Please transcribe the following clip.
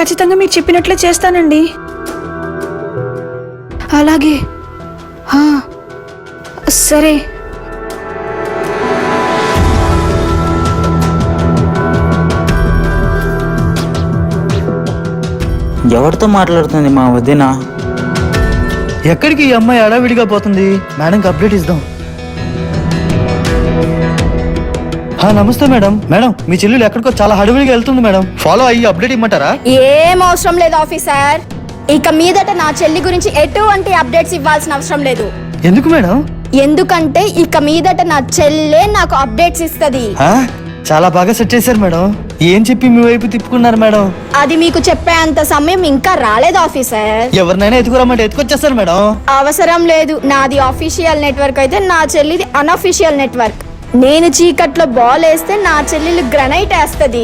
ఖచ్చితంగా మీరు చెప్పినట్లే చేస్తానండి. అలాగే. సరే. ఎవరితో మాట్లాడుతుంది మా వదిన? ఎక్కడికి ఈ అమ్మాయి అడావిడిగా పోతుంది? మేడంకి అప్డేట్ ఇద్దాం. నమస్తే మేడం. మేడం, మీ చెల్లెలు ఎక్కడికో చాలా హడావిడిగా వెళ్తుంది మేడం. ఫాలో అయ్యి అప్డేట్ ఇమ్మంటారా? ఏం అవసరం లేదు ఆఫీసర్. ఇక మీదట నా చెల్లి గురించి ఎటువంటి అప్డేట్స్ ఇవ్వాల్సిన అవసరం లేదు. ఎందుకు మేడం? ఎందుకంటే ఇక మీదట నా చెల్లె నాకు అప్డేట్స్ ఇస్తది. చాలా బాగా సెట్ చేశారు మేడం. ఏం చెప్పి మీ వైపు తిప్పుకున్నారు మేడం? అది మీకు చెప్పేంత సమయం ఇంకా రాలేదు ఆఫీసర్. ఎవరినైనా ఎత్తుకురమ్మంటే ఎత్తుకొచ్చేస్తారు మేడం. అవసరం లేదు. నాది ఆఫీషియల్ నెట్వర్క్ అయితే నా చెల్లిది అన్అఫీషియల్ నెట్వర్క్. నేను చీకట్లో బాల్ వేస్తే నా చెల్లెలు గ్రనైట్ వేస్తది.